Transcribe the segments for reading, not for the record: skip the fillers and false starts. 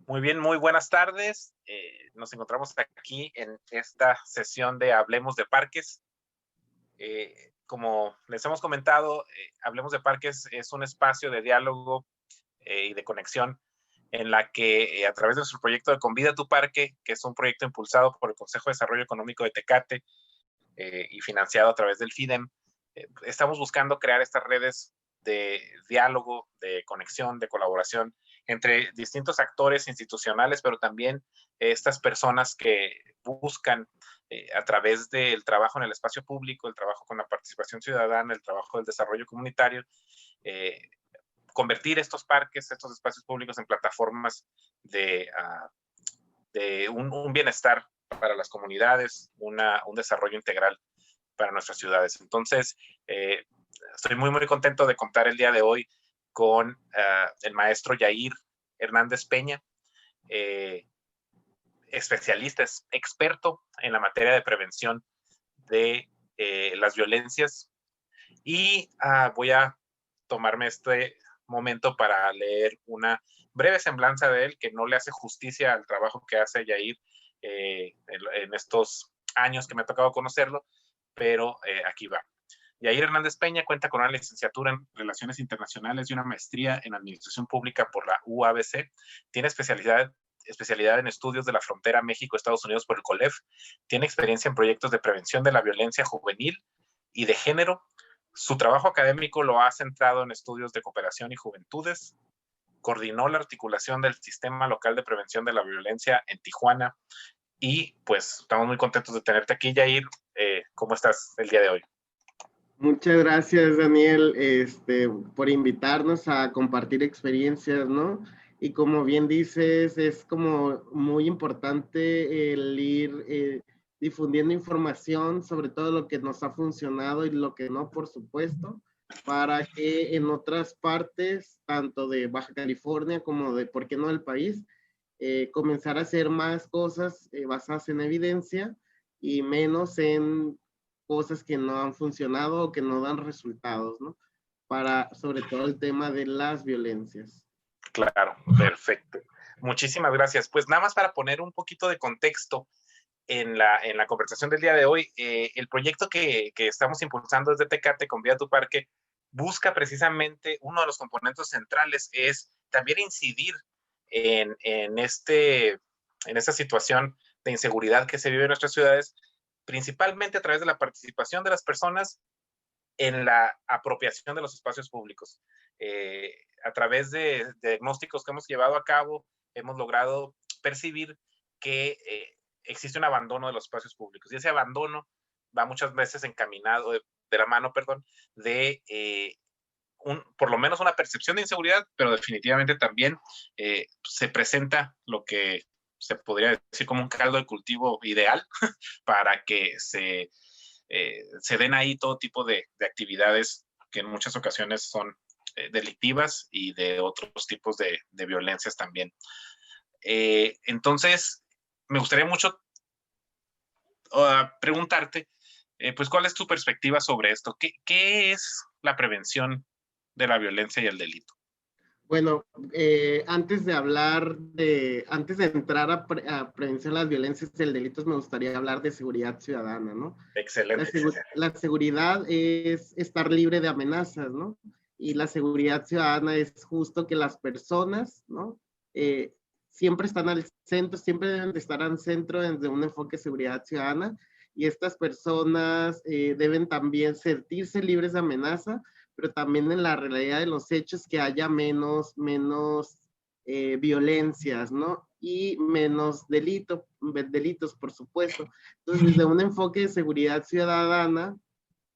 Muy bien, muy buenas tardes. Nos encontramos aquí en esta sesión de Hablemos de Parques. Como les hemos comentado, Hablemos de Parques es un espacio de diálogo y de conexión en la que a través de nuestro proyecto de Convida a tu Parque, que es un proyecto impulsado por el Consejo de Desarrollo Económico de Tecate y financiado a través del FIDEM, estamos buscando crear estas redes de diálogo, de conexión, de colaboración entre distintos actores institucionales, pero también estas personas que buscan a través del trabajo en el espacio público, el trabajo con la participación ciudadana, el trabajo del desarrollo comunitario, convertir estos parques, estos espacios públicos en plataformas de un bienestar para las comunidades, un desarrollo integral para nuestras ciudades. Entonces, estoy muy, muy contento de contar el día de hoy con el maestro Yair Hernández Peña, especialista, experto en la materia de prevención de las violencias. Y voy a tomarme este momento para leer una breve semblanza de él, que no le hace justicia al trabajo que hace Yair en estos años que me ha tocado conocerlo, pero aquí va. Yair Hernández Peña cuenta con una licenciatura en Relaciones Internacionales y una maestría en Administración Pública por la UABC. Tiene especialidad en estudios de la frontera México-Estados Unidos por el COLEF. Tiene experiencia en proyectos de prevención de la violencia juvenil y de género. Su trabajo académico lo ha centrado en estudios de cooperación y juventudes. Coordinó la articulación del Sistema Local de Prevención de la Violencia en Tijuana. Y pues estamos muy contentos de tenerte aquí, Yair. ¿Cómo estás el día de hoy? Muchas gracias, Daniel, por invitarnos a compartir experiencias, ¿no? Y como bien dices, es como muy importante el ir difundiendo información sobre todo lo que nos ha funcionado y lo que no, por supuesto, para que en otras partes, tanto de Baja California como de, ¿por qué no?, del país, comenzar a hacer más cosas basadas en evidencia y menos en cosas que no han funcionado o que no dan resultados, ¿no? Para, sobre todo, el tema de las violencias. Claro, perfecto. Muchísimas gracias. Pues nada más para poner un poquito de contexto en la conversación del día de hoy, el proyecto que estamos impulsando desde Tecate, Convida a tu Parque, busca precisamente, uno de los componentes centrales es también incidir en esta situación de inseguridad que se vive en nuestras ciudades, principalmente a través de la participación de las personas en la apropiación de los espacios públicos. A través de diagnósticos que hemos llevado a cabo, hemos logrado percibir que existe un abandono de los espacios públicos. Y ese abandono va muchas veces encaminado, de la mano, perdón, de por lo menos una percepción de inseguridad, pero definitivamente también se presenta lo que se podría decir como un caldo de cultivo ideal para que se den ahí todo tipo de actividades que en muchas ocasiones son delictivas y de otros tipos de violencias también. Entonces, me gustaría mucho preguntarte, pues, ¿cuál es tu perspectiva sobre esto? ¿Qué es la prevención de la violencia y el delito? Bueno, antes de entrar a prevención de las violencias y el delitos, me gustaría hablar de seguridad ciudadana, ¿no? Excelente. La seguridad es estar libre de amenazas, ¿no? Y la seguridad ciudadana es justo que las personas, ¿no? Siempre están al centro, siempre deben de estar al centro desde un enfoque de seguridad ciudadana, y estas personas deben también sentirse libres de amenaza, pero también en la realidad de los hechos que haya menos violencias, ¿no? Y menos delitos, por supuesto. Entonces, desde un enfoque de seguridad ciudadana,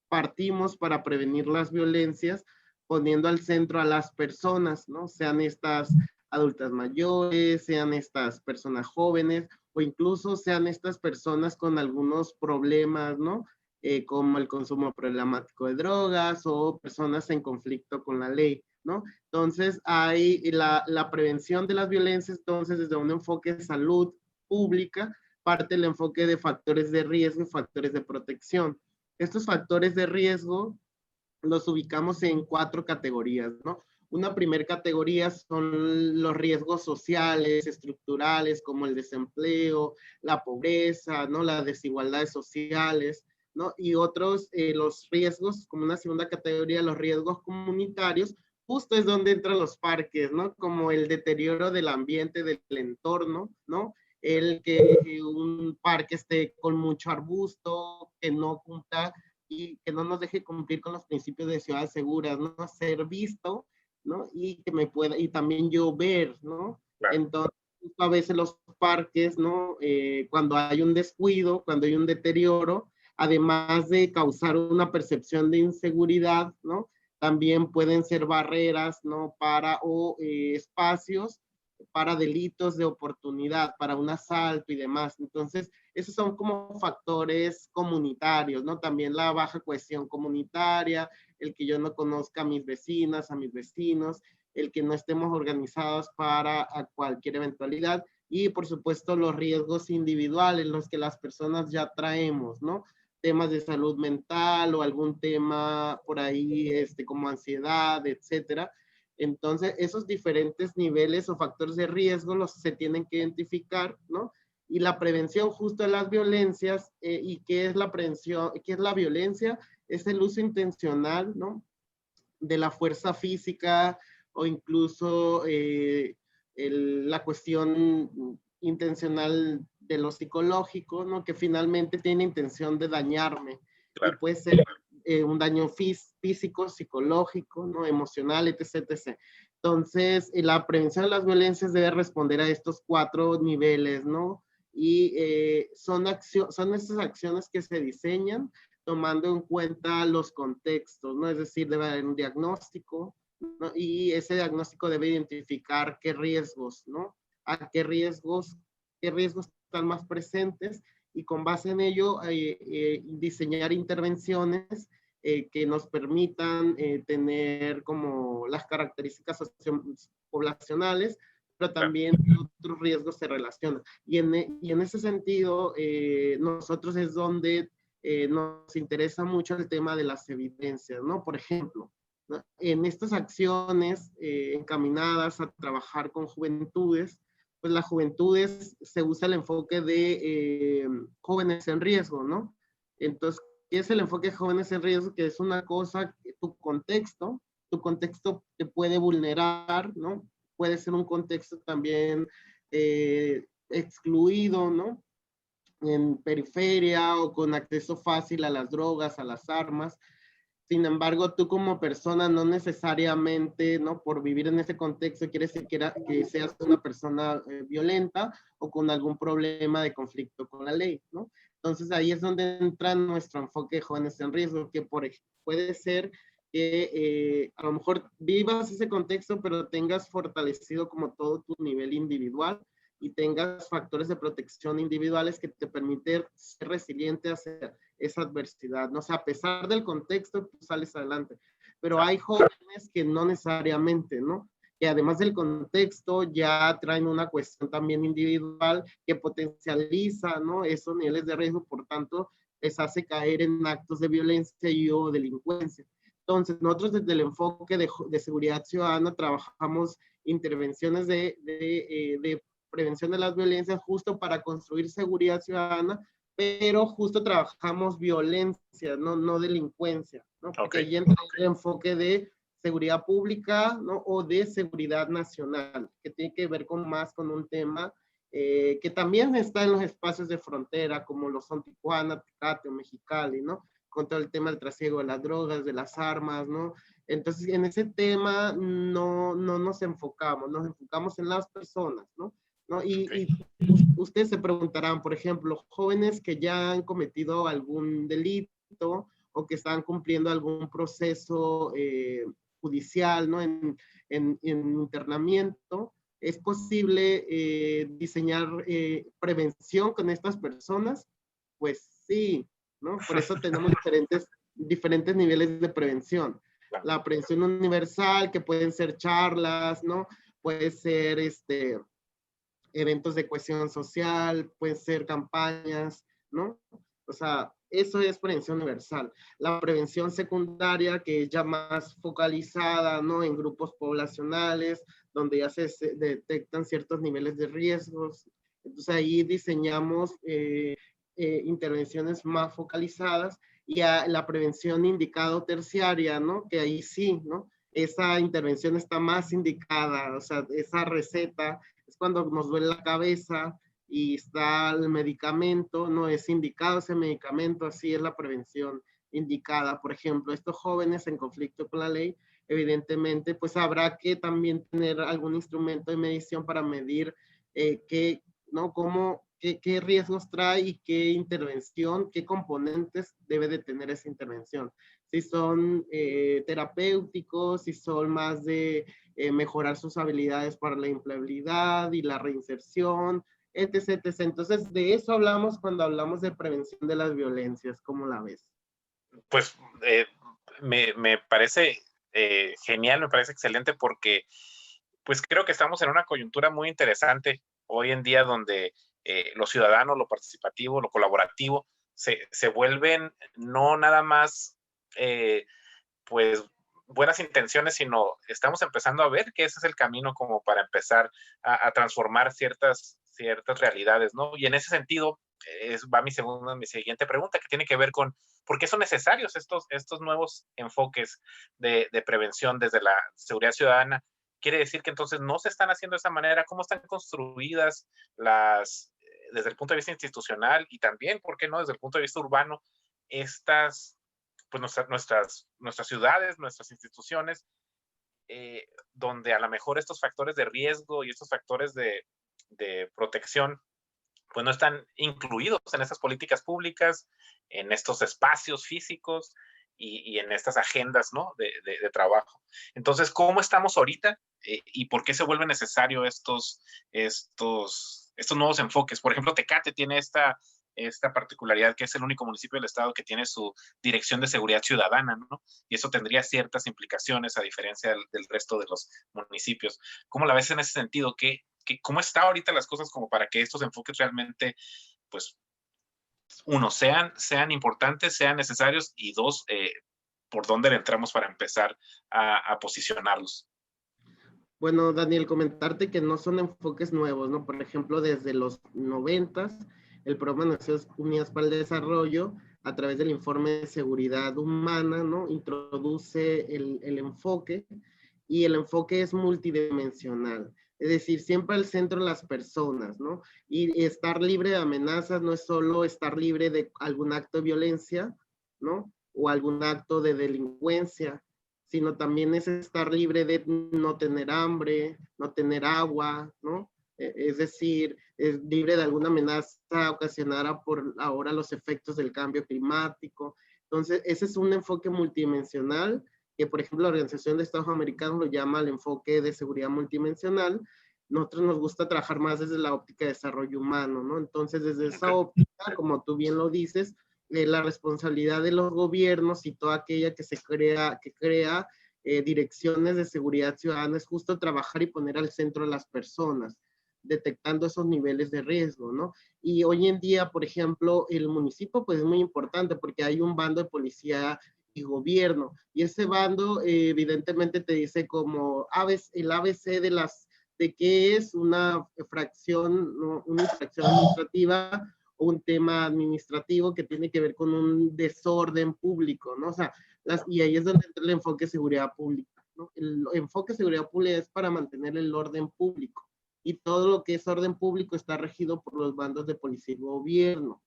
partimos para prevenir las violencias poniendo al centro a las personas, ¿no? Sean estas adultas mayores, sean estas personas jóvenes, o incluso sean estas personas con algunos problemas, ¿no? Como el consumo problemático de drogas o personas en conflicto con la ley, ¿no? Entonces, hay la prevención de las violencias, entonces, desde un enfoque de salud pública, parte el enfoque de factores de riesgo y factores de protección. Estos factores de riesgo los ubicamos en 4 categorías, ¿no? Una primera categoría son los riesgos sociales, estructurales, como el desempleo, la pobreza, ¿no? Las desigualdades sociales, ¿no? Y otros, los riesgos, como una segunda categoría, los riesgos comunitarios, justo es donde entran los parques, ¿no? Como el deterioro del ambiente, del entorno, ¿no? El que un parque esté con mucho arbusto, que no cumpla y que no nos deje cumplir con los principios de ciudades seguras, ¿no? Ser visto, ¿no? Y que me pueda, y también yo ver, ¿no? Claro. Entonces, a veces los parques, ¿no? Cuando hay un descuido, cuando hay un deterioro, además de causar una percepción de inseguridad, ¿no? También pueden ser barreras, ¿no? Para, o espacios para delitos de oportunidad, para un asalto y demás. Entonces, esos son como factores comunitarios, ¿no? También la baja cohesión comunitaria, el que yo no conozca a mis vecinas, a mis vecinos, el que no estemos organizados para cualquier eventualidad y, por supuesto, los riesgos individuales, los que las personas ya traemos, ¿no? Temas de salud mental o algún tema por ahí, como ansiedad, etcétera. Entonces, esos diferentes niveles o factores de riesgo los se tienen que identificar, ¿no? Y la prevención justo de las violencias, ¿y qué es la prevención? ¿Qué es la violencia? Es el uso intencional, ¿no? De la fuerza física o incluso la cuestión intencional de lo psicológico, ¿no? Que finalmente tiene intención de dañarme. Claro. Y puede ser un daño físico, psicológico, ¿no? Emocional, etc, etc. Entonces, la prevención de las violencias debe responder a estos 4 niveles, ¿no? Y son estas acciones que se diseñan tomando en cuenta los contextos, ¿no? Es decir, debe haber un diagnóstico, ¿no? Y ese diagnóstico debe identificar qué riesgos, ¿no? A qué riesgos están más presentes y con base en ello diseñar intervenciones que nos permitan tener como las características poblacionales, pero también otros riesgos se relacionan. Y en ese sentido, nosotros es donde nos interesa mucho el tema de las evidencias, ¿no? Por ejemplo, ¿no? En estas acciones encaminadas a trabajar con juventudes, pues las juventudes se usa el enfoque de jóvenes en riesgo, ¿no? Entonces, ¿qué es el enfoque de jóvenes en riesgo? Que es una cosa, tu contexto te puede vulnerar, ¿no? Puede ser un contexto también excluido, ¿no? En periferia o con acceso fácil a las drogas, a las armas. Sin embargo, tú como persona no necesariamente, ¿no? Por vivir en ese contexto quiere decir que seas una persona violenta o con algún problema de conflicto con la ley, ¿no? Entonces ahí es donde entra nuestro enfoque de jóvenes en riesgo, que puede ser que a lo mejor vivas ese contexto, pero tengas fortalecido como todo tu nivel individual y tengas factores de protección individuales que te permiten ser resiliente hacia esa adversidad, ¿no? O sea, a pesar del contexto, tú sales adelante. Pero hay jóvenes que no necesariamente, ¿no? Que además del contexto ya traen una cuestión también individual que potencializa, ¿no? Esos niveles de riesgo, por tanto, les hace caer en actos de violencia y o delincuencia. Entonces, nosotros desde el enfoque de seguridad ciudadana trabajamos intervenciones de prevención de las violencias justo para construir seguridad ciudadana, pero justo trabajamos violencia, no delincuencia, ¿no? Porque ahí entra el enfoque de seguridad pública, ¿no? O de seguridad nacional, que tiene que ver más con un tema que también está en los espacios de frontera, como lo son Tijuana, Tecate o Mexicali, ¿no? Con todo el tema del trasiego de las drogas, de las armas, ¿no? Entonces, en ese tema no nos enfocamos en las personas, ¿no? ¿No? Y ustedes se preguntarán, por ejemplo, jóvenes que ya han cometido algún delito o que están cumpliendo algún proceso judicial, ¿no? En internamiento, ¿es posible diseñar prevención con estas personas? Pues sí, ¿no? Por eso tenemos diferentes niveles de prevención. La prevención universal, que pueden ser charlas, ¿no? Puede ser eventos de cohesión social, pueden ser campañas, ¿no? O sea, eso es prevención universal. La prevención secundaria, que es ya más focalizada, ¿no? En grupos poblacionales, donde ya se detectan ciertos niveles de riesgos. Entonces ahí diseñamos intervenciones más focalizadas, y a la prevención indicado terciaria, ¿no? Que ahí sí, ¿no? Esa intervención está más indicada, o sea, esa receta es cuando nos duele la cabeza y está el medicamento, no es indicado ese medicamento, así es la prevención indicada. Por ejemplo, estos jóvenes en conflicto con la ley, evidentemente, pues habrá que también tener algún instrumento de medición para medir qué, ¿no? Qué riesgos trae y qué intervención, qué componentes debe de tener esa intervención. Si son terapéuticos, si son más de mejorar sus habilidades para la empleabilidad y la reinserción, etc, etc. Entonces, de eso hablamos cuando hablamos de prevención de las violencias. ¿Cómo la ves? Pues me parece genial, me parece excelente, porque pues creo que estamos en una coyuntura muy interesante hoy en día, donde lo ciudadano, lo participativo, lo colaborativo, se vuelven no nada más pues buenas intenciones, sino estamos empezando a ver que ese es el camino como para empezar a transformar ciertas realidades, ¿no? Y en ese sentido va mi siguiente pregunta, que tiene que ver con por qué son necesarios estos nuevos enfoques de prevención desde la seguridad ciudadana. Quiere decir que entonces no se están haciendo de esa manera. ¿Cómo están construidas desde el punto de vista institucional y también, por qué no, desde el punto de vista urbano, estas pues nuestras ciudades, nuestras instituciones, donde a lo mejor estos factores de riesgo y estos factores de protección pues no están incluidos en estas políticas públicas, en estos espacios físicos y en estas agendas, ¿no? de trabajo. Entonces, ¿cómo estamos ahorita y por qué se vuelven necesarios estos nuevos enfoques? Por ejemplo, Tecate tiene esta particularidad, que es el único municipio del estado que tiene su dirección de seguridad ciudadana, ¿no? Y eso tendría ciertas implicaciones a diferencia del resto de los municipios. ¿Cómo la ves en ese sentido? ¿Cómo está ahorita las cosas como para que estos enfoques realmente, pues, uno, sean importantes, sean necesarios, y dos, por dónde le entramos para empezar a posicionarlos? Bueno, Daniel, comentarte que no son enfoques nuevos, ¿no? Por ejemplo, desde los 90, el Programa de Naciones Unidas para el Desarrollo, a través del Informe de Seguridad Humana, ¿no? Introduce el enfoque, y el enfoque es multidimensional. Es decir, siempre al centro las personas, ¿no? Y estar libre de amenazas no es solo estar libre de algún acto de violencia, ¿no? O algún acto de delincuencia, sino también es estar libre de no tener hambre, no tener agua, ¿no? Es decir, es libre de alguna amenaza ocasionada por ahora los efectos del cambio climático. Entonces, ese es un enfoque multidimensional, que por ejemplo la Organización de Estados Americanos lo llama el enfoque de seguridad multidimensional. Nosotros nos gusta trabajar más desde la óptica de desarrollo humano, ¿no? Entonces, desde esa óptica, como tú bien lo dices, la responsabilidad de los gobiernos y toda aquella que crea direcciones de seguridad ciudadana es justo trabajar y poner al centro a las personas, detectando esos niveles de riesgo, ¿no? Y hoy en día, por ejemplo, el municipio pues es muy importante porque hay un bando de policía y gobierno, y ese bando evidentemente te dice como el ABC de qué es una fracción, ¿no? Una infracción administrativa, un tema administrativo que tiene que ver con un desorden público, ¿no? O sea, y ahí es donde entra el enfoque de seguridad pública, ¿no? El enfoque de seguridad pública es para mantener el orden público, y todo lo que es orden público está regido por los bandos de policía y gobierno,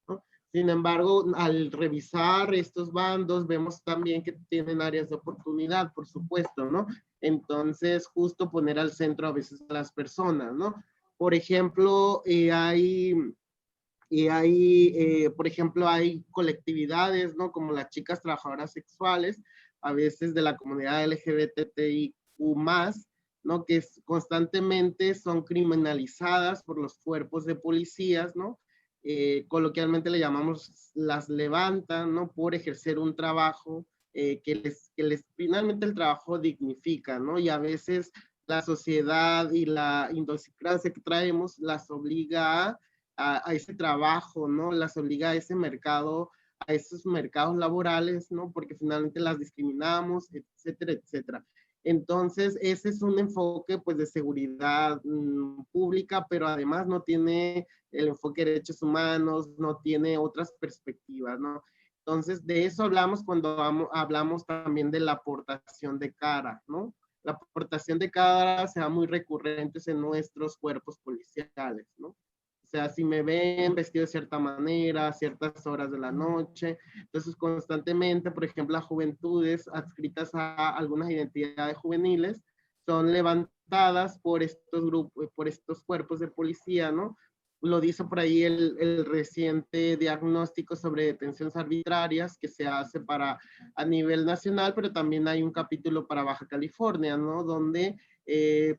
¿no? Sin embargo, al revisar estos bandos, vemos también que tienen áreas de oportunidad, por supuesto, ¿no? Entonces, justo poner al centro a veces a las personas, ¿no? Por ejemplo, por ejemplo, hay colectividades, ¿no? Como las chicas trabajadoras sexuales, a veces de la comunidad LGBTIQ+, ¿no? Que constantemente son criminalizadas por los cuerpos de policías, ¿no? Coloquialmente le llamamos las levantan, ¿no? Por ejercer un trabajo que les finalmente el trabajo dignifica, ¿no? Y a veces la sociedad y la idiosincrasia que traemos las obliga a ese trabajo, ¿no? Las obliga a ese mercado a esos mercados laborales, ¿no? Porque finalmente las discriminamos, etcétera, etcétera. Entonces, ese es un enfoque pues de seguridad pública, pero además no tiene el enfoque de derechos humanos, no tiene otras perspectivas, ¿no? Entonces, de eso hablamos cuando hablamos también de la aportación de cara, ¿no? La aportación de cara se da muy recurrentes en nuestros cuerpos policiales, ¿no? O sea, si me ven vestido de cierta manera, a ciertas horas de la noche, entonces constantemente, por ejemplo, las juventudes adscritas a algunas identidades juveniles son levantadas por estos grupos, por estos cuerpos de policía, ¿no? Lo dice por ahí el reciente diagnóstico sobre detenciones arbitrarias que se hace para a nivel nacional, pero también hay un capítulo para Baja California, ¿no? Donde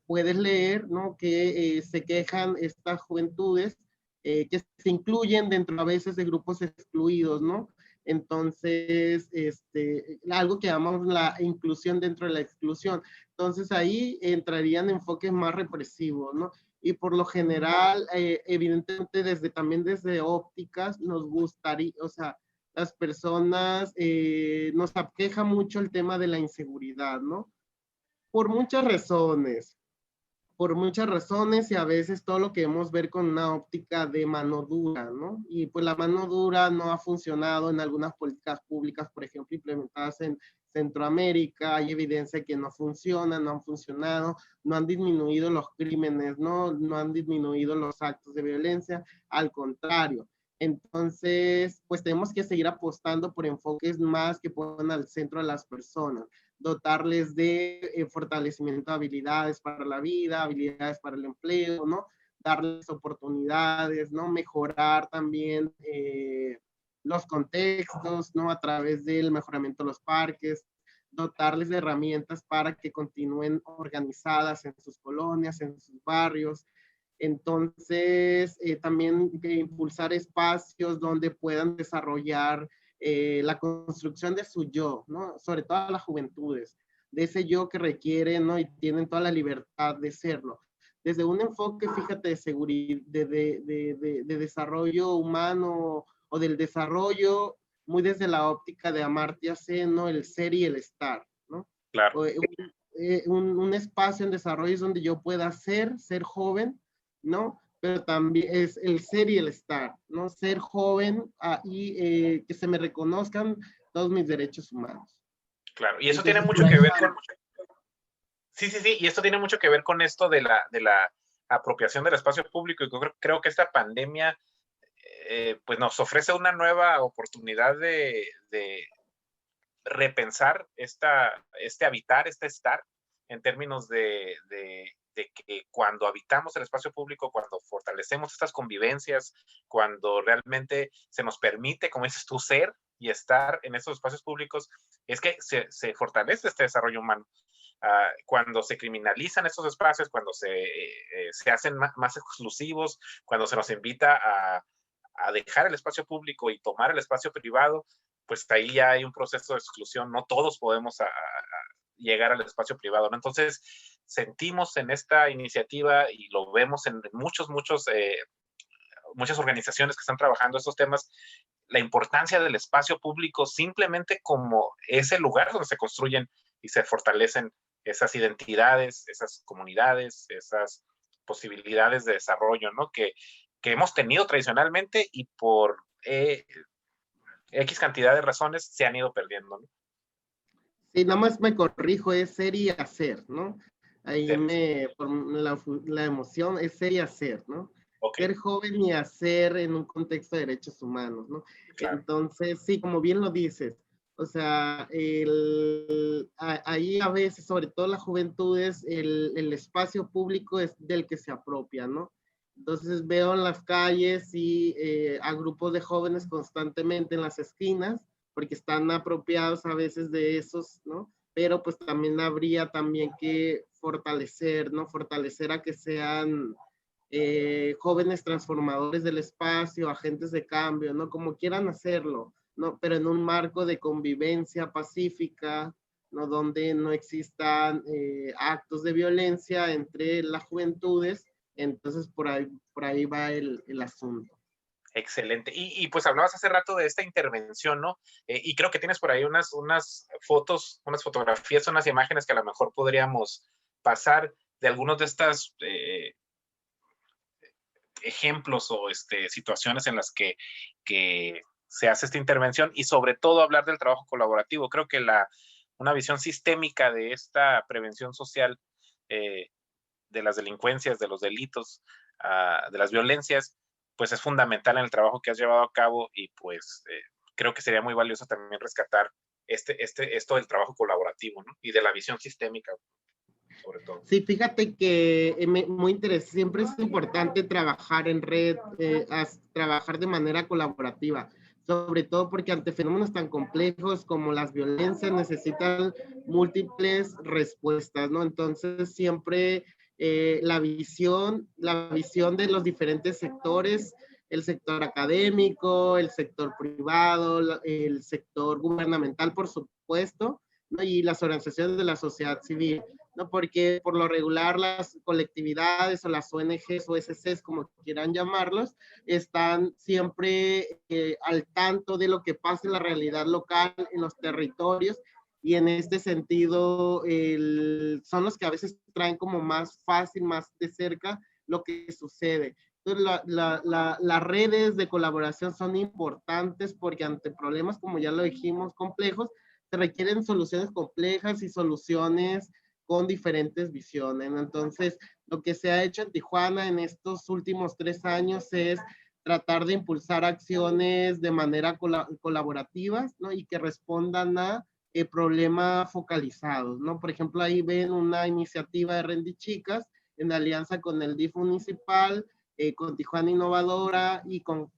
puedes leer, ¿no? Que se quejan estas juventudes que se incluyen dentro a veces de grupos excluidos, ¿no? Entonces, algo que llamamos la inclusión dentro de la exclusión. Entonces ahí entrarían enfoques más represivos, ¿no? Y por lo general, evidentemente también desde ópticas nos gustaría, o sea, las personas nos aqueja mucho el tema de la inseguridad, ¿no? Por muchas razones, y a veces todo lo queremos ver con una óptica de mano dura, ¿no? Y pues la mano dura no ha funcionado en algunas políticas públicas, por ejemplo, implementadas en Centroamérica. Hay evidencia que no funciona, no han funcionado, no han disminuido los crímenes, no han disminuido los actos de violencia, al contrario. Entonces, pues tenemos que seguir apostando por enfoques más que pongan al centro a las personas, dotarles de fortalecimiento de habilidades para la vida, habilidades para el empleo, ¿no? Darles oportunidades, ¿no? Mejorar también los contextos, ¿no? A través del mejoramiento de los parques, dotarles de herramientas para que continúen organizadas en sus colonias, en sus barrios. Entonces, también impulsar espacios donde puedan desarrollar la construcción de su yo, ¿no? Sobre todo a las juventudes, de ese yo que requieren, ¿no? Y tienen toda la libertad de serlo. Desde un enfoque, fíjate, de seguridad, de desarrollo humano o del desarrollo, muy desde la óptica de Amartya Sen, ¿no? El ser y el estar, ¿no? Claro. Un espacio en desarrollo es donde yo pueda ser joven, ¿no? Pero también es el ser y el estar, ¿no? Ser joven y que se me reconozcan todos mis derechos humanos. Claro, y eso Entonces, tiene mucho que ver con... Sí, sí, sí, y esto tiene mucho que ver con esto de la apropiación del espacio público, y creo que esta pandemia pues nos ofrece una nueva oportunidad de repensar este habitar, este estar, en términos de que cuando habitamos el espacio público, cuando fortalecemos estas convivencias, cuando realmente se nos permite, como dices tú, ser y estar en esos espacios públicos, es que se fortalece este desarrollo humano. Cuando se criminalizan estos espacios, cuando se hacen más exclusivos, cuando se nos invita a dejar el espacio público y tomar el espacio privado, pues ahí ya hay un proceso de exclusión. No todos podemos llegar al espacio privado, ¿no? Entonces, sentimos en esta iniciativa, y lo vemos en muchas organizaciones que están trabajando estos temas, la importancia del espacio público simplemente como ese lugar donde se construyen y se fortalecen esas identidades, esas comunidades, esas posibilidades de desarrollo, ¿no? Que hemos tenido tradicionalmente y por X cantidad de razones se han ido perdiendo, ¿no? Sí, nada más me corrijo, es ser y hacer, ¿no? Ahí por la emoción es ser y hacer, ¿no? Okay. Ser joven y hacer en un contexto de derechos humanos, ¿no? Claro. Entonces, sí, como bien lo dices, o sea, ahí a veces, sobre todo las juventudes, el espacio público es del que se apropia, ¿no? Entonces veo en las calles y a grupos de jóvenes constantemente en las esquinas, porque están apropiados a veces de esos, ¿no? Pero pues también habría también que fortalecer, ¿no? Fortalecer a que sean jóvenes transformadores del espacio, agentes de cambio, ¿no? Como quieran hacerlo, ¿no? Pero en un marco de convivencia pacífica, ¿no? Donde no existan actos de violencia entre las juventudes. Entonces por ahí va el asunto. Excelente. Y pues hablabas hace rato de esta intervención, ¿no? Y creo que tienes por ahí unas fotos, unas fotografías, unas imágenes que a lo mejor podríamos pasar de algunos de estas ejemplos o situaciones en las que se hace esta intervención y sobre todo hablar del trabajo colaborativo. Creo que una visión sistémica de esta prevención social de las delincuencias, de los delitos, de las violencias, pues es fundamental en el trabajo que has llevado a cabo y pues creo que sería muy valioso también rescatar esto del trabajo colaborativo, ¿no? Y de la visión sistémica, sobre todo. Sí, fíjate que muy interesante, siempre es importante trabajar en red, trabajar de manera colaborativa, sobre todo porque ante fenómenos tan complejos como las violencias necesitan múltiples respuestas, ¿no? Entonces siempre la visión de los diferentes sectores, el sector académico, el sector privado, el sector gubernamental, por supuesto, ¿no? Y las organizaciones de la sociedad civil, ¿no? Porque por lo regular las colectividades o las ONGs o SCs, como quieran llamarlos, están siempre al tanto de lo que pasa en la realidad local, en los territorios, y en este sentido son los que a veces traen como más fácil, más de cerca lo que sucede. Entonces, las redes de colaboración son importantes porque ante problemas, como ya lo dijimos, complejos, se requieren soluciones complejas y soluciones con diferentes visiones. Entonces, lo que se ha hecho en Tijuana en estos últimos 3 años es tratar de impulsar acciones de manera colaborativas, ¿no? Y que respondan a problemas focalizados, ¿no? Por ejemplo, ahí ven una iniciativa de Rendi Chicas en alianza con el DIF municipal, con Tijuana Innovadora y con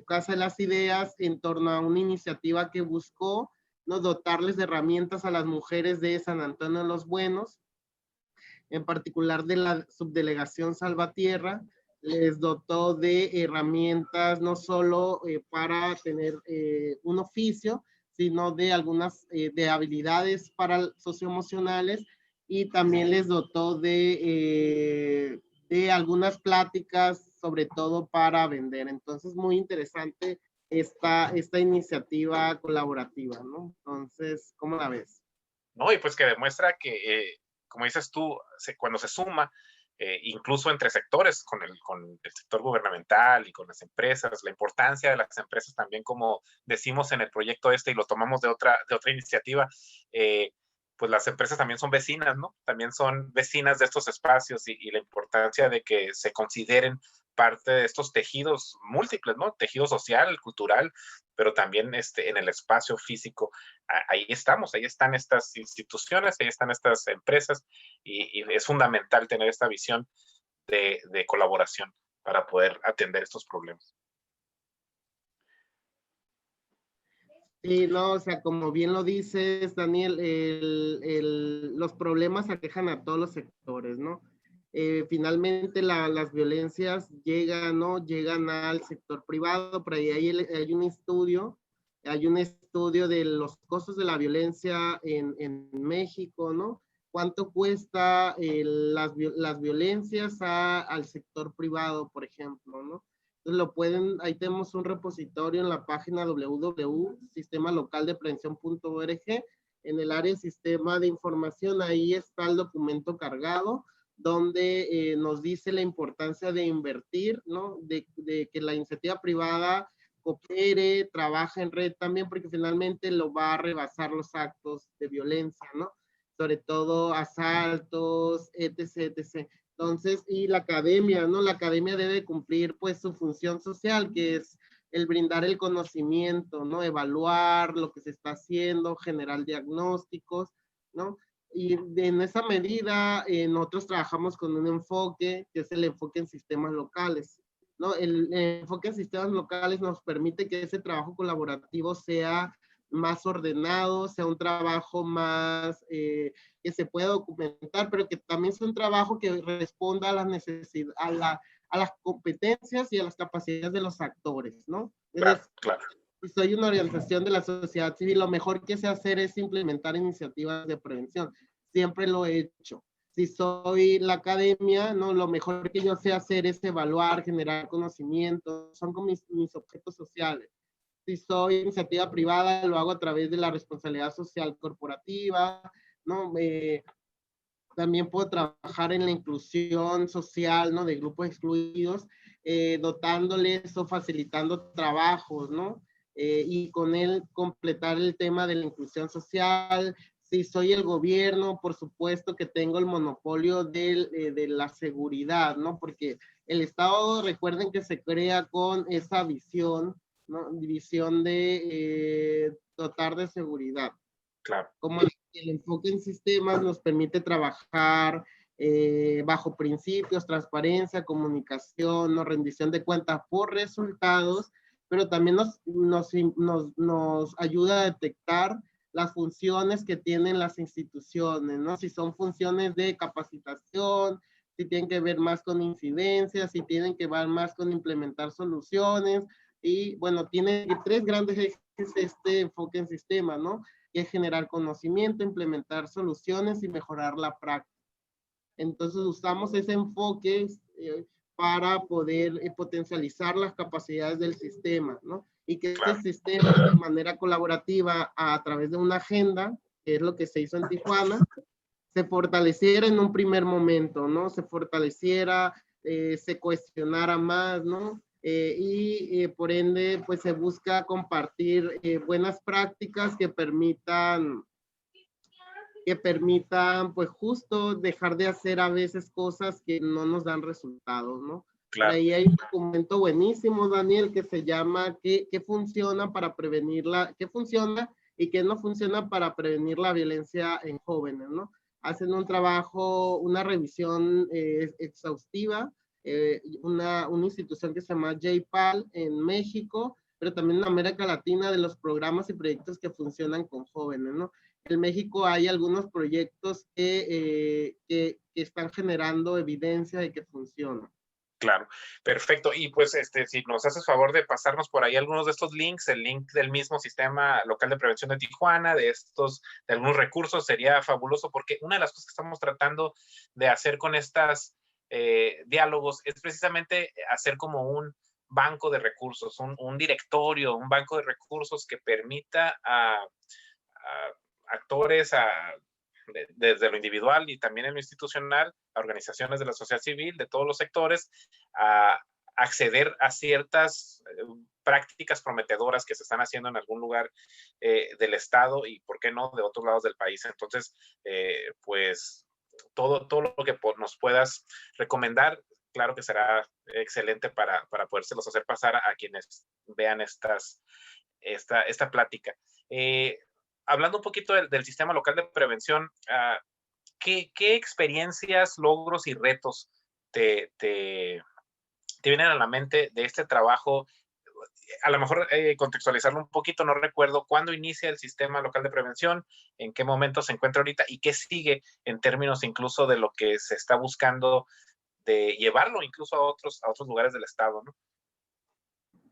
Casa de las Ideas en torno a una iniciativa que buscó, ¿no?, dotarles de herramientas a las mujeres de San Antonio de los Buenos, en particular de la subdelegación Salvatierra, les dotó de herramientas no solo para tener un oficio, sino de algunas de habilidades para socioemocionales, y también les dotó de algunas pláticas, sobre todo para vender. Entonces, muy interesante esta iniciativa colaborativa, ¿no? Entonces, ¿cómo la ves? No, y pues que demuestra que, como dices tú, cuando se suma, incluso entre sectores, con el sector gubernamental y con las empresas, la importancia de las empresas también, como decimos en el proyecto y lo tomamos de otra iniciativa, pues las empresas también son vecinas, ¿no? También son vecinas de estos espacios y la importancia de que se consideren parte de estos tejidos múltiples, ¿no? Tejido social, cultural, pero también en el espacio físico. Ahí estamos, ahí están estas instituciones, ahí están estas empresas y es fundamental tener esta visión de colaboración para poder atender estos problemas. Sí, no, o sea, como bien lo dices, Daniel, los problemas aquejan a todos los sectores, ¿no? Finalmente las violencias llegan, ¿no? Llegan al sector privado, por ahí hay un estudio de los costos de la violencia en México, ¿no? ¿Cuánto cuesta las violencias al sector privado, por ejemplo, ¿no? Ahí tenemos un repositorio en la página www.sistemalocaldeprevención.org, en el área sistema de información, ahí está el documento cargado, donde nos dice la importancia de invertir, ¿no? De que la iniciativa privada coopere, trabaje en red también, porque finalmente lo va a rebasar los actos de violencia, ¿no? Sobre todo asaltos, etc., etc. Entonces, y la academia, ¿no? La academia debe cumplir pues su función social, que es el brindar el conocimiento, ¿no? Evaluar lo que se está haciendo, generar diagnósticos, ¿no? Y en esa medida, nosotros trabajamos con un enfoque, que es el enfoque en sistemas locales, ¿no? El enfoque en sistemas locales nos permite que ese trabajo colaborativo sea más ordenado, sea un trabajo más que se pueda documentar, pero que también sea un trabajo que responda a las necesidades, a las competencias y a las capacidades de los actores, ¿no? Claro, claro. Si soy una organización de la sociedad civil, lo mejor que sé hacer es implementar iniciativas de prevención. Siempre lo he hecho. Si soy la academia, ¿no? Lo mejor que yo sé hacer es evaluar, generar conocimiento, son como mis objetos sociales. Si soy iniciativa privada, lo hago a través de la responsabilidad social corporativa, ¿no? También puedo trabajar en la inclusión social, ¿no? De grupos excluidos, dotándoles o facilitando trabajos, ¿no? Y con él completar el tema de la inclusión social. Si soy el gobierno, por supuesto que tengo el monopolio de la seguridad, ¿no? Porque el Estado, recuerden que se crea con esa visión, ¿no? Visión de dotar de seguridad. Claro. Como el enfoque en sistemas nos permite trabajar bajo principios, transparencia, comunicación, ¿no? Rendición de cuentas por resultados, pero también nos ayuda a detectar las funciones que tienen las instituciones, ¿no? Si son funciones de capacitación, si tienen que ver más con incidencias, si tienen que ver más con implementar soluciones, y bueno, tiene tres grandes ejes este enfoque en sistemas, ¿no? Que es generar conocimiento, implementar soluciones y mejorar la práctica. Entonces usamos ese enfoque para poder potencializar las capacidades del sistema, ¿no? Y que Claro. este sistema de manera colaborativa a través de una agenda, que es lo que se hizo en Tijuana, se fortaleciera en un primer momento, ¿no? Se fortaleciera, se cuestionara más, ¿no? Y por ende, pues se busca compartir buenas prácticas que permitan, pues justo dejar de hacer a veces cosas que no nos dan resultados, ¿no? Por Claro. ahí hay un documento buenísimo, Daniel, que se llama ¿Qué funciona para prevenirla? ¿Qué funciona y qué no funciona para prevenir la violencia en jóvenes, ¿no? Hacen un trabajo, una revisión exhaustiva, una institución que se llama JPAL en México, pero también en América Latina, de los programas y proyectos que funcionan con jóvenes, ¿no? En México hay algunos proyectos que están generando evidencia de que funcionan. Claro, perfecto. Y pues, si nos haces favor de pasarnos por ahí algunos de estos links, el link del mismo Sistema Local de Prevención de Tijuana, de algunos recursos, sería fabuloso, porque una de las cosas que estamos tratando de hacer con estas diálogos es precisamente hacer como un banco de recursos, un directorio, un banco de recursos que permita a actores, desde lo individual y también en lo institucional, a organizaciones de la sociedad civil, de todos los sectores, a acceder a ciertas prácticas prometedoras que se están haciendo en algún lugar del Estado y, ¿por qué no?, de otros lados del país. Entonces, pues, todo lo que nos puedas recomendar, claro que será excelente para podérselos hacer pasar a quienes vean esta plática. Hablando un poquito del Sistema Local de Prevención, ¿qué experiencias, logros y retos te vienen a la mente de este trabajo? A lo mejor contextualizarlo un poquito, no recuerdo cuándo inicia el Sistema Local de Prevención, en qué momento se encuentra ahorita y qué sigue en términos incluso de lo que se está buscando de llevarlo incluso a otros lugares del Estado, ¿no?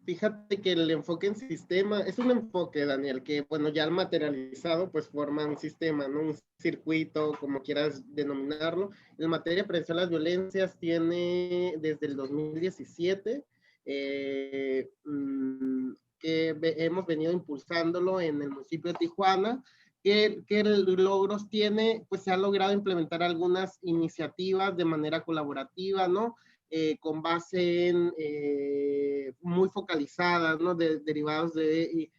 Fíjate que el enfoque en sistema es un enfoque, Daniel, que bueno, ya materializado, pues forma un sistema, ¿no? Un circuito, como quieras denominarlo. En materia de prevención de las violencias tiene desde el 2017 que hemos venido impulsándolo en el municipio de Tijuana. ¿Qué logros tiene? Pues se ha logrado implementar algunas iniciativas de manera colaborativa, ¿no? Con base en muy focalizadas, ¿no? Derivados de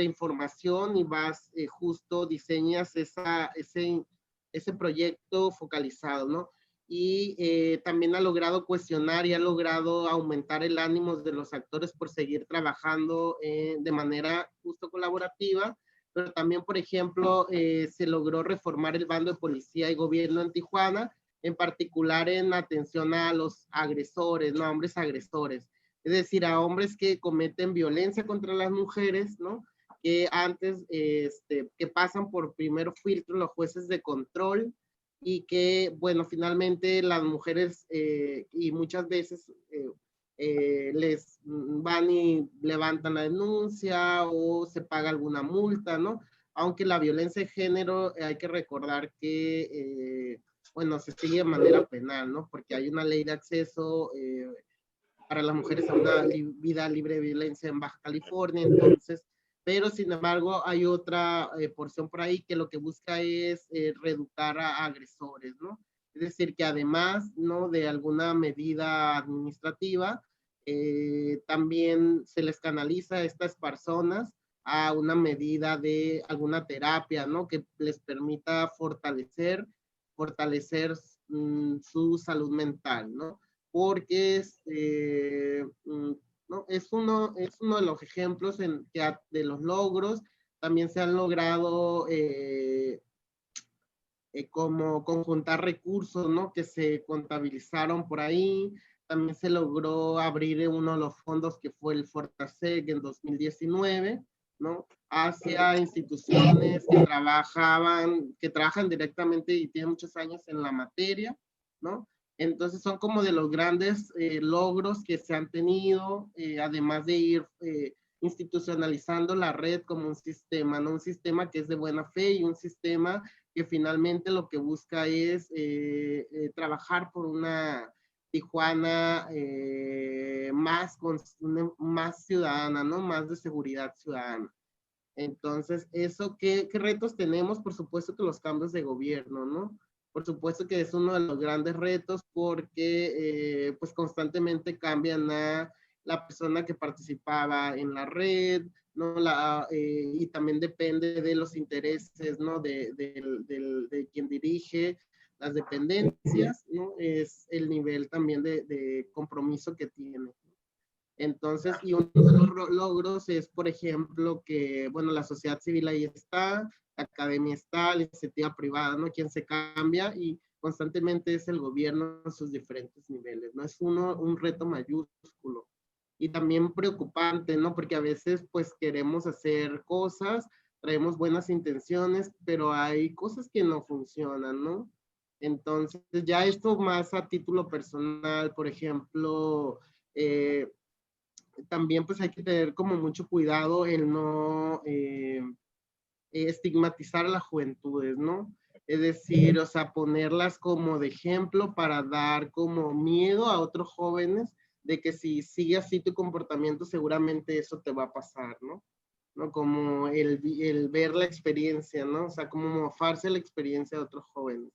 información y vas justo diseñas ese proyecto focalizado, ¿no? Y también ha logrado cuestionar y ha logrado aumentar el ánimo de los actores por seguir trabajando de manera justo colaborativa, pero también, por ejemplo, se logró reformar el bando de policía y gobierno en Tijuana, en particular en atención a los agresores, ¿no? A hombres agresores. Es decir, a hombres que cometen violencia contra las mujeres, ¿no? Que antes, que pasan por primero filtro los jueces de control y que, bueno, finalmente las mujeres y muchas veces les van y levantan la denuncia o se paga alguna multa, ¿no? aunque la violencia de género hay que recordar que, bueno, se sigue de manera penal, ¿no? Porque hay una ley de acceso para las mujeres a una vida libre de violencia en Baja California, entonces, pero sin embargo hay otra porción por ahí que lo que busca es reeducar a agresores, ¿no? Es decir, que además, ¿no?, de alguna medida administrativa, también se les canaliza a estas personas a una medida de alguna terapia, ¿no?, que les permita fortalecer su salud mental, ¿no? Porque ¿no?, es uno de los ejemplos de los logros. También se han logrado como conjuntar recursos, ¿no?, que se contabilizaron por ahí. También se logró abrir uno de los fondos que fue el Fortaseg en 2019, ¿no?, hacia instituciones que trabajan directamente y tienen muchos años en la materia, ¿no? Entonces son como de los grandes logros que se han tenido, además de ir institucionalizando la red como un sistema, ¿no? Un sistema que es de buena fe y un sistema que finalmente lo que busca es trabajar por una Tijuana más ciudadana, ¿no? Más de seguridad ciudadana. Entonces, ¿qué retos tenemos? Por supuesto que los cambios de gobierno, ¿no? Por supuesto que es uno de los grandes retos porque pues constantemente cambian a la persona que participaba en la red, ¿no? Y también depende de los intereses, ¿no?, de quien dirige las dependencias, ¿no? Es el nivel también de compromiso que tiene. Entonces, y uno de los logros es, por ejemplo, que, bueno, la sociedad civil ahí está, la academia está, la iniciativa privada, ¿no? Quien se cambia y constantemente es el gobierno en sus diferentes niveles, ¿no? Es un reto mayúsculo y también preocupante, ¿no? Porque a veces, pues, queremos hacer cosas, traemos buenas intenciones, pero hay cosas que no funcionan, ¿no? Entonces, ya esto más a título personal, por ejemplo, también pues hay que tener como mucho cuidado en no estigmatizar a las juventudes, ¿no? Es decir, o sea, ponerlas como de ejemplo para dar como miedo a otros jóvenes de que si sigue así tu comportamiento seguramente eso te va a pasar, ¿no? ¿No? Como el ver la experiencia, ¿no? O sea, como mofarse la experiencia de otros jóvenes.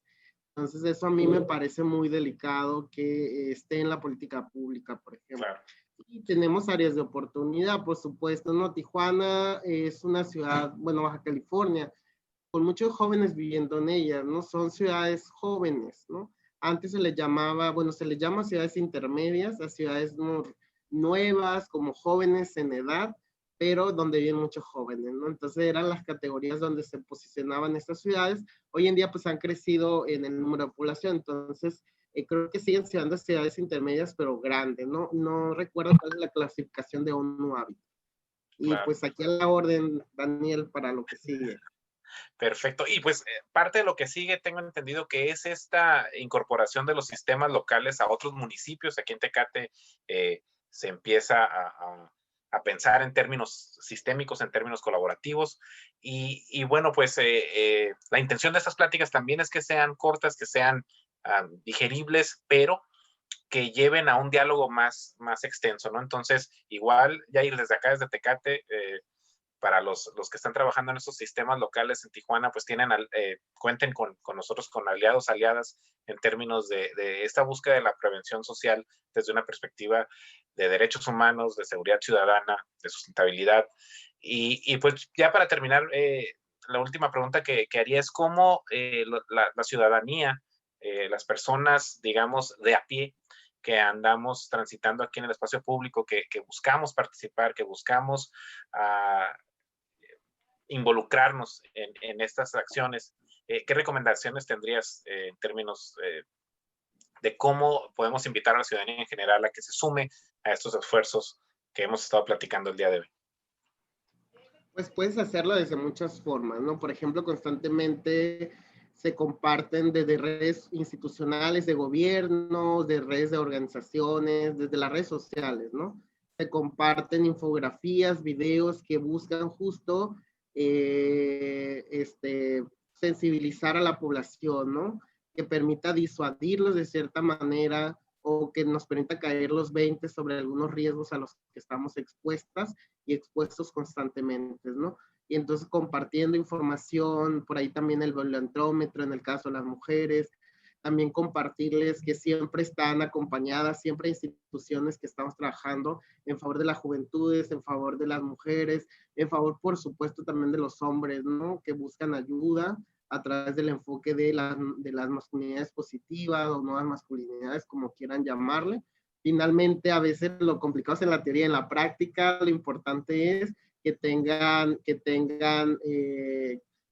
Entonces eso a mí me parece muy delicado que esté en la política pública, por ejemplo. Claro. Y tenemos áreas de oportunidad, por supuesto, ¿no? Tijuana es una ciudad, bueno, Baja California, con muchos jóvenes viviendo en ella, ¿no? Son ciudades jóvenes, ¿no? Antes se les llamaba, bueno, se les llama ciudades intermedias, a ciudades nuevas, como jóvenes en edad, pero donde viven muchos jóvenes, ¿no? Entonces eran las categorías donde se posicionaban estas ciudades. Hoy en día, pues han crecido en el número de población, entonces creo que siguen siendo ciudades intermedias, pero grandes, ¿no? No recuerdo cuál es la clasificación de ONU Habitat. Y Claro. pues aquí a la orden, Daniel, para lo que sigue. Perfecto. Y pues parte de lo que sigue, tengo entendido que es esta incorporación de los sistemas locales a otros municipios. Aquí en Tecate se empieza a pensar en términos sistémicos, en términos colaborativos. Y bueno, pues la intención de estas pláticas también es que sean cortas, que sean digeribles, pero que lleven a un diálogo más extenso, ¿no? Entonces, igual, ya ir desde acá, desde Tecate, para los que están trabajando en estos sistemas locales en Tijuana, pues cuenten con nosotros, con aliados, aliadas, en términos de esta búsqueda de la prevención social desde una perspectiva de derechos humanos, de seguridad ciudadana, de sustentabilidad. Y pues ya para terminar, la última pregunta que haría es cómo la ciudadanía, las personas, digamos, de a pie, que andamos transitando aquí en el espacio público, que buscamos participar, que buscamos involucrarnos en estas acciones, ¿qué recomendaciones tendrías en términos de cómo podemos invitar a la ciudadanía en general a que se sume a estos esfuerzos que hemos estado platicando el día de hoy? Pues puedes hacerlo desde muchas formas, ¿no? Por ejemplo, constantemente se comparten desde redes institucionales de gobierno, de redes de organizaciones, desde las redes sociales, ¿no? Se comparten infografías, videos que buscan justo sensibilizar a la población, ¿no? Que permita disuadirlos de cierta manera o que nos permita caer los 20 sobre algunos riesgos a los que estamos expuestas y expuestos constantemente, ¿no? Y entonces compartiendo información, por ahí también el violentómetro en el caso de las mujeres, también compartirles que siempre están acompañadas, siempre hay instituciones que estamos trabajando en favor de las juventudes, en favor de las mujeres, en favor, por supuesto, también de los hombres, ¿no? Que buscan ayuda a través del enfoque de las masculinidades positivas o nuevas masculinidades, como quieran llamarle. Finalmente, a veces lo complicado es en la teoría, en la práctica, lo importante es que tengan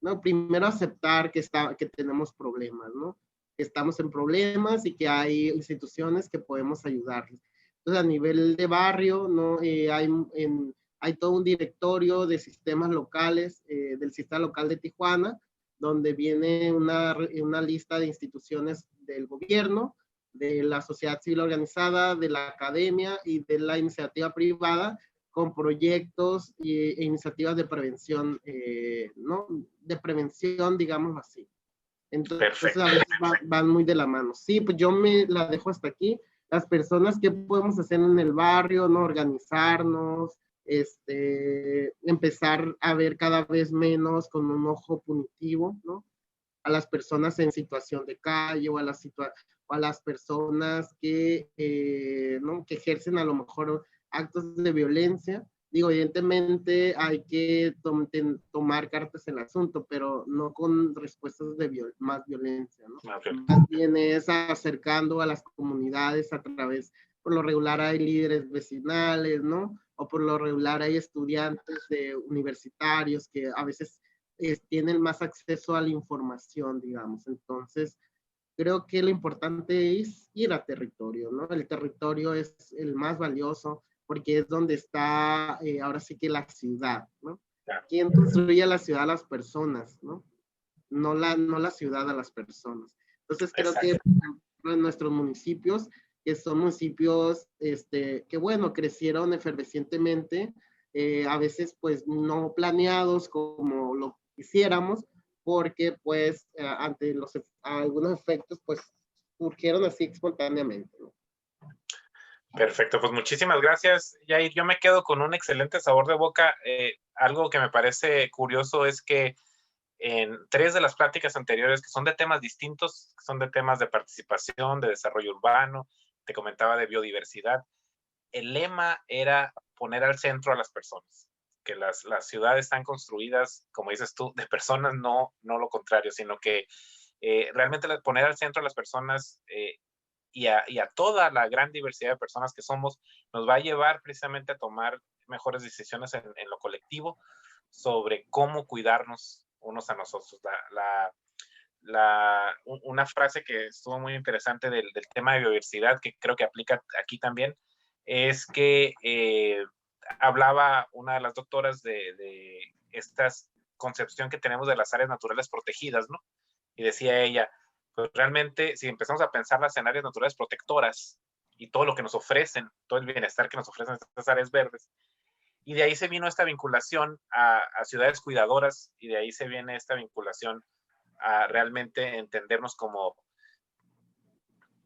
no, primero aceptar que tenemos problemas, ¿no? Que estamos en problemas y que hay instituciones que podemos ayudarles. Entonces, a nivel de barrio, ¿no? Hay todo un directorio de sistemas locales, del sistema local de Tijuana, donde viene una lista de instituciones del gobierno, de la sociedad civil organizada, de la academia y de la iniciativa privada, con proyectos e iniciativas de prevención, ¿no? De prevención, digamos así. Entonces, a veces van muy de la mano. Sí, pues yo me la dejo hasta aquí. Las personas que podemos hacer en el barrio, ¿no? Organizarnos, empezar a ver cada vez menos con un ojo punitivo, ¿no? A las personas en situación de calle o a las personas que, ¿no? Que ejercen a lo mejor actos de violencia. Digo, evidentemente hay que tomar cartas en el asunto, pero no con respuestas de más violencia, ¿no? Okay. Más bien es acercando a las comunidades a través, por lo regular hay líderes vecinales, ¿no? O por lo regular hay estudiantes universitarios que a veces tienen más acceso a la información, digamos. Entonces, creo que lo importante es ir a territorio, ¿no? El territorio es el más valioso porque es donde está, ahora sí que la ciudad, ¿no? ¿Quién construye la ciudad? Las personas, ¿no? No la ciudad a las personas. Entonces, creo que en nuestros municipios, que son municipios que, bueno, crecieron efervescientemente, a veces, pues, no planeados como lo quisiéramos, porque, pues, ante algunos efectos, pues, surgieron así espontáneamente, ¿no? Perfecto, pues muchísimas gracias, Yair. Yo me quedo con un excelente sabor de boca. Algo que me parece curioso es que en 3 de las pláticas anteriores, que son de temas distintos, que son de temas de participación, de desarrollo urbano, te comentaba de biodiversidad, el lema era poner al centro a las personas, que las ciudades están construidas, como dices tú, de personas, no lo contrario, sino que realmente poner al centro a las personas y a toda la gran diversidad de personas que somos, nos va a llevar precisamente a tomar mejores decisiones en lo colectivo sobre cómo cuidarnos unos a nosotros. Una frase que estuvo muy interesante del tema de biodiversidad, que creo que aplica aquí también, es que hablaba una de las doctoras de esta concepción que tenemos de las áreas naturales protegidas, ¿no? Y decía ella, pues realmente si empezamos a pensarlas en áreas naturales protectoras y todo lo que nos ofrecen, todo el bienestar que nos ofrecen estas áreas verdes, y de ahí se vino esta vinculación a ciudades cuidadoras, y de ahí se viene esta vinculación a realmente entendernos como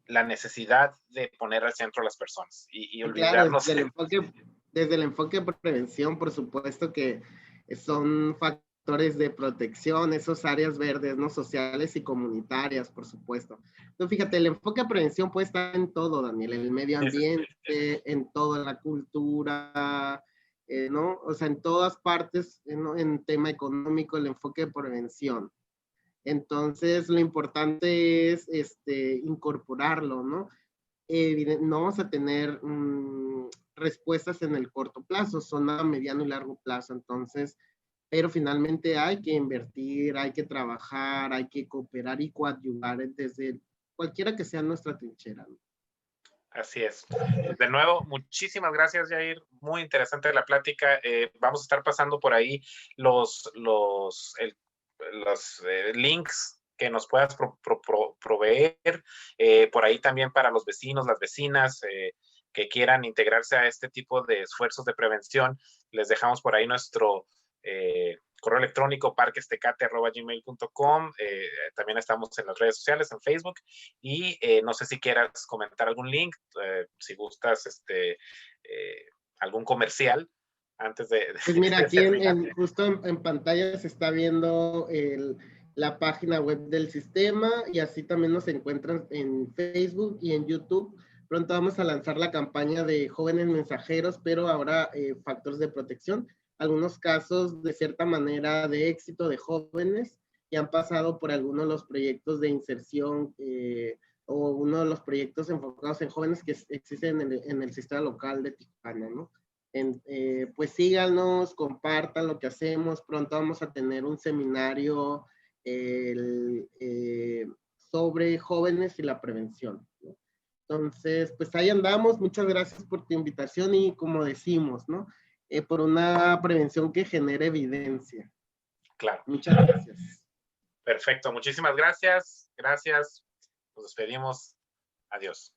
la necesidad de poner al centro a las personas y olvidarnos. Claro, desde el enfoque de prevención, por supuesto que son factores de protección, esas áreas verdes, ¿no? Sociales y comunitarias, por supuesto. Entonces, fíjate, el enfoque de prevención puede estar en todo, Daniel, en el medio ambiente, en toda la cultura, ¿no? O sea, en todas partes, ¿no? En tema económico, el enfoque de prevención. Entonces, lo importante es incorporarlo, ¿no? No vamos a tener respuestas en el corto plazo, son a mediano y largo plazo. Entonces, pero finalmente hay que invertir, hay que trabajar, hay que cooperar y coadyuvar desde cualquiera que sea nuestra trinchera, ¿no? Así es. De nuevo, muchísimas gracias, Yair. Muy interesante la plática. Vamos a estar pasando por ahí los links que nos puedas proveer. Por ahí también para los vecinos, las vecinas que quieran integrarse a este tipo de esfuerzos de prevención. Les dejamos por ahí nuestro correo electrónico parquestecate@gmail.com. También estamos en las redes sociales, en Facebook. Y no sé si quieras comentar algún link, si gustas algún comercial antes de Pues mira, de aquí terminar. justo en pantalla se está viendo la página web del sistema, y así también nos encuentran en Facebook y en YouTube. Pronto vamos a lanzar la campaña de jóvenes mensajeros, pero ahora factores de protección. Algunos casos de cierta manera de éxito de jóvenes que han pasado por algunos de los proyectos de inserción o uno de los proyectos enfocados en jóvenes que existen en el sistema local de Tijuana, ¿no? Pues síganos, compartan lo que hacemos. Pronto vamos a tener un seminario sobre jóvenes y la prevención, ¿no? Entonces, pues ahí andamos. Muchas gracias por tu invitación y, como decimos, ¿no? Por una prevención que genere evidencia. Claro. Muchas gracias. Perfecto, muchísimas gracias. Gracias. Nos despedimos. Adiós.